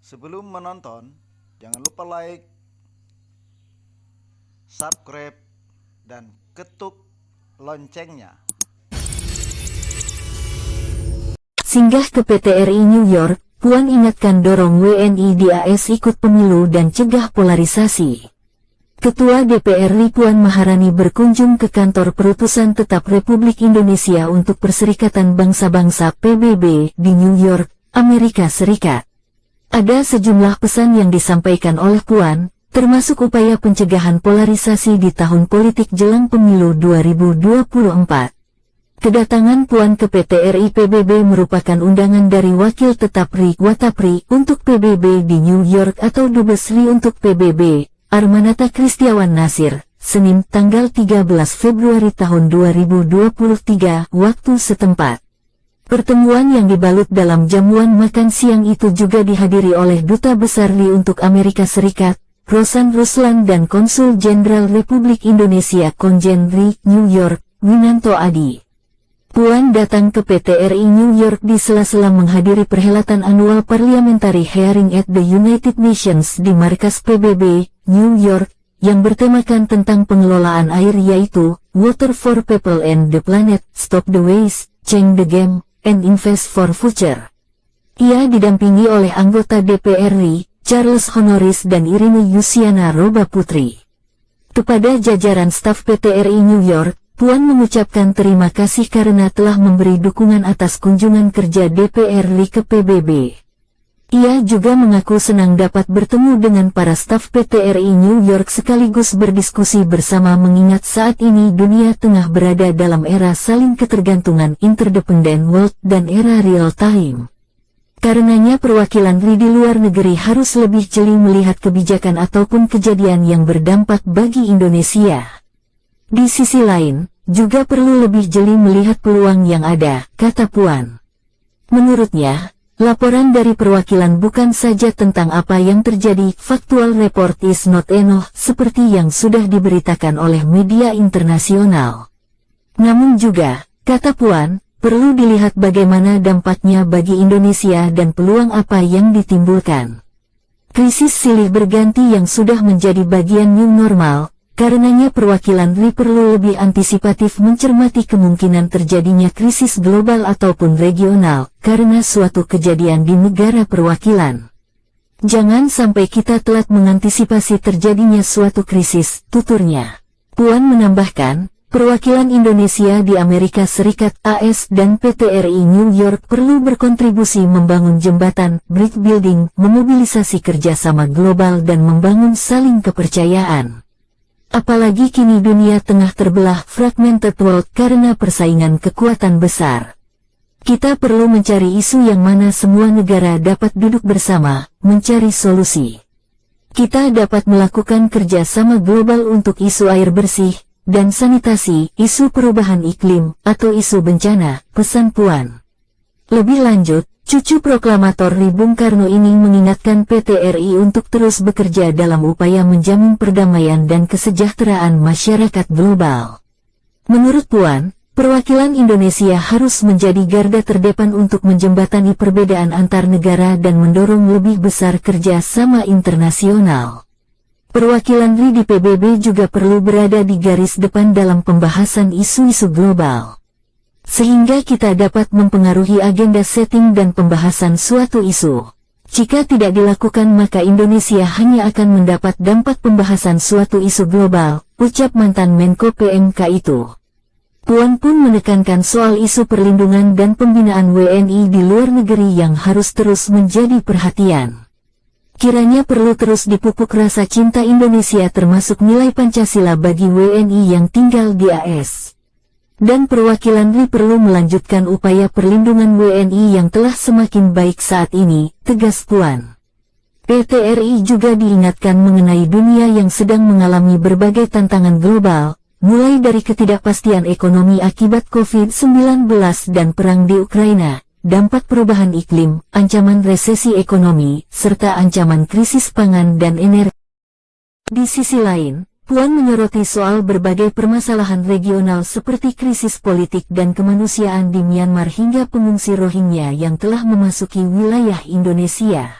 Sebelum menonton, jangan lupa like, subscribe, dan ketuk loncengnya. Singgah ke PT RI New York, Puan ingatkan dorong WNI di AS ikut pemilu dan cegah polarisasi. Ketua DPR RI Puan Maharani berkunjung ke kantor Perutusan Tetap Republik Indonesia untuk Perserikatan Bangsa-Bangsa PBB di New York, Amerika Serikat. Ada sejumlah pesan yang disampaikan oleh Puan, termasuk upaya pencegahan polarisasi di tahun politik jelang pemilu 2024. Kedatangan Puan ke PT RI PBB merupakan undangan dari Wakil Tetap RI Watapri untuk PBB di New York atau Dubes RI untuk PBB, Armanata Kristiawan Nasir, Senin tanggal 13 Februari tahun 2023 waktu setempat. Pertemuan yang dibalut dalam jamuan makan siang itu juga dihadiri oleh Duta Besar RI untuk Amerika Serikat, Rosan Ruslan dan Konsul Jenderal Republik Indonesia Konjen RI New York, Winanto Adi. Puan datang ke PT RI New York di sela-sela menghadiri perhelatan annual Parliamentary Hearing at the United Nations di markas PBB, New York, yang bertemakan tentang pengelolaan air yaitu, Water for People and the Planet, Stop the Waste, Change the Game, and Invest for Future. Ia didampingi oleh anggota DPR RI, Charles Honoris dan Irene Yusiana Roba Putri. Kepada jajaran staf PT RI New York, Puan mengucapkan terima kasih karena telah memberi dukungan atas kunjungan kerja DPR RI ke PBB. Ia juga mengaku senang dapat bertemu dengan para staf PT RI New York sekaligus berdiskusi bersama mengingat saat ini dunia tengah berada dalam era saling ketergantungan interdependent world dan era real time. Karenanya perwakilan RI di luar negeri harus lebih jeli melihat kebijakan ataupun kejadian yang berdampak bagi Indonesia. Di sisi lain, juga perlu lebih jeli melihat peluang yang ada, kata Puan. Menurutnya, laporan dari perwakilan bukan saja tentang apa yang terjadi, factual report is not enough, seperti yang sudah diberitakan oleh media internasional. Namun juga, kata Puan, perlu dilihat bagaimana dampaknya bagi Indonesia dan peluang apa yang ditimbulkan. Krisis silih berganti yang sudah menjadi bagian new normal, karenanya perwakilan RI perlu lebih antisipatif mencermati kemungkinan terjadinya krisis global ataupun regional, karena suatu kejadian di negara perwakilan. Jangan sampai kita telat mengantisipasi terjadinya suatu krisis, tuturnya. Puan menambahkan, perwakilan Indonesia di Amerika Serikat AS dan PT RI New York perlu berkontribusi membangun jembatan, bridge building, memobilisasi kerjasama global dan membangun saling kepercayaan. Apalagi kini dunia tengah terbelah fragmented world karena persaingan kekuatan besar. Kita perlu mencari isu yang mana semua negara dapat duduk bersama, mencari solusi. Kita dapat melakukan kerjasama global untuk isu air bersih dan sanitasi, isu perubahan iklim, atau isu bencana, pesan Puan. Lebih lanjut, cucu proklamator RI Bung Karno ini mengingatkan PT RI untuk terus bekerja dalam upaya menjamin perdamaian dan kesejahteraan masyarakat global. Menurut Puan, perwakilan Indonesia harus menjadi garda terdepan untuk menjembatani perbedaan antar negara dan mendorong lebih besar kerja sama internasional. Perwakilan RI di PBB juga perlu berada di garis depan dalam pembahasan isu-isu global. Sehingga kita dapat mempengaruhi agenda setting dan pembahasan suatu isu. Jika tidak dilakukan maka Indonesia hanya akan mendapat dampak pembahasan suatu isu global, ucap mantan Menko PMK itu. Puan pun menekankan soal isu perlindungan dan pembinaan WNI di luar negeri yang harus terus menjadi perhatian. Kiranya perlu terus dipupuk rasa cinta Indonesia termasuk nilai Pancasila bagi WNI yang tinggal di AS. Dan perwakilan RI perlu melanjutkan upaya perlindungan WNI yang telah semakin baik saat ini, tegas Puan. PT RI juga diingatkan mengenai dunia yang sedang mengalami berbagai tantangan global, mulai dari ketidakpastian ekonomi akibat COVID-19 dan perang di Ukraina, dampak perubahan iklim, ancaman resesi ekonomi, serta ancaman krisis pangan dan energi. Di sisi lain, Puan menyoroti soal berbagai permasalahan regional seperti krisis politik dan kemanusiaan di Myanmar hingga pengungsi Rohingya yang telah memasuki wilayah Indonesia.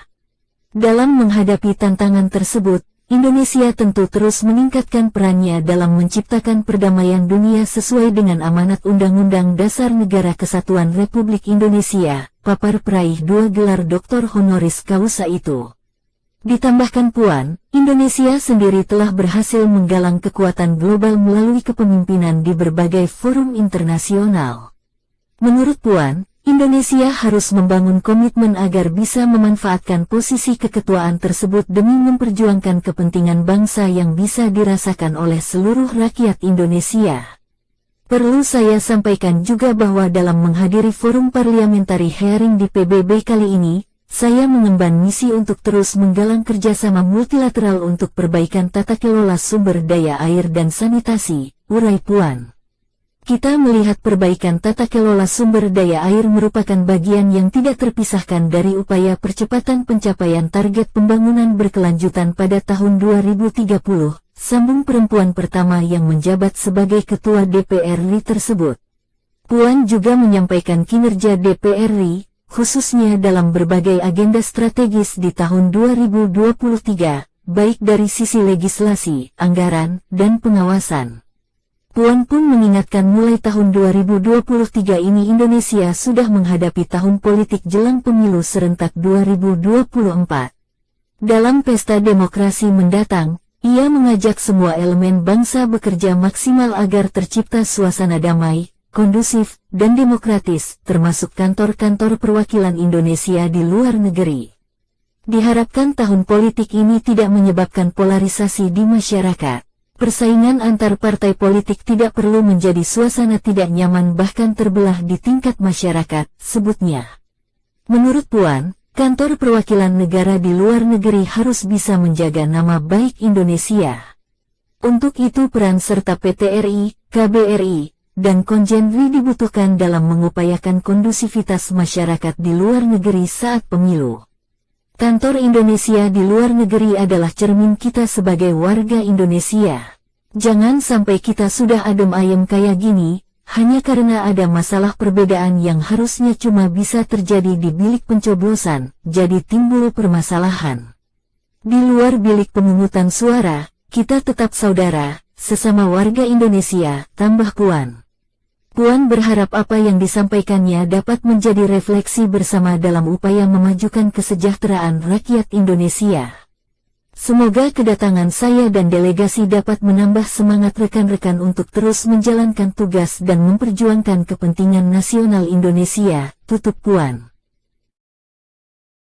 Dalam menghadapi tantangan tersebut, Indonesia tentu terus meningkatkan perannya dalam menciptakan perdamaian dunia sesuai dengan amanat Undang-Undang Dasar Negara Kesatuan Republik Indonesia, papar peraih 2 gelar doktor honoris causa itu. Ditambahkan Puan, Indonesia sendiri telah berhasil menggalang kekuatan global melalui kepemimpinan di berbagai forum internasional. Menurut Puan, Indonesia harus membangun komitmen agar bisa memanfaatkan posisi keketuaan tersebut demi memperjuangkan kepentingan bangsa yang bisa dirasakan oleh seluruh rakyat Indonesia. Perlu saya sampaikan juga bahwa dalam menghadiri forum parliamentary hearing di PBB kali ini, saya mengemban misi untuk terus menggalang kerjasama multilateral untuk perbaikan tata kelola sumber daya air dan sanitasi, urai Puan. Kita melihat perbaikan tata kelola sumber daya air merupakan bagian yang tidak terpisahkan dari upaya percepatan pencapaian target pembangunan berkelanjutan pada tahun 2030, sambung perempuan pertama yang menjabat sebagai Ketua DPR RI tersebut. Puan juga menyampaikan kinerja DPR RI, khususnya dalam berbagai agenda strategis di tahun 2023, baik dari sisi legislasi, anggaran, dan pengawasan. Puan pun mengingatkan mulai tahun 2023 ini Indonesia sudah menghadapi tahun politik jelang pemilu serentak 2024. Dalam pesta demokrasi mendatang, ia mengajak semua elemen bangsa bekerja maksimal agar tercipta suasana damai, kondusif, dan demokratis, termasuk kantor-kantor perwakilan Indonesia di luar negeri. Diharapkan tahun politik ini tidak menyebabkan polarisasi di masyarakat. Persaingan antar partai politik tidak perlu menjadi suasana tidak nyaman bahkan terbelah di tingkat masyarakat, sebutnya. Menurut Puan, kantor perwakilan negara di luar negeri harus bisa menjaga nama baik Indonesia. Untuk itu peran serta PT RI, KBRI, dan Konjen RI dibutuhkan dalam mengupayakan kondusivitas masyarakat di luar negeri saat pemilu. Kantor Indonesia di luar negeri adalah cermin kita sebagai warga Indonesia. Jangan sampai kita sudah adem ayem kayak gini, hanya karena ada masalah perbedaan yang harusnya cuma bisa terjadi di bilik pencoblosan, jadi timbul permasalahan. Di luar bilik pemungutan suara, kita tetap saudara, sesama warga Indonesia, tambah Puan. Puan berharap apa yang disampaikannya dapat menjadi refleksi bersama dalam upaya memajukan kesejahteraan rakyat Indonesia. Semoga kedatangan saya dan delegasi dapat menambah semangat rekan-rekan untuk terus menjalankan tugas dan memperjuangkan kepentingan nasional Indonesia, tutup Puan.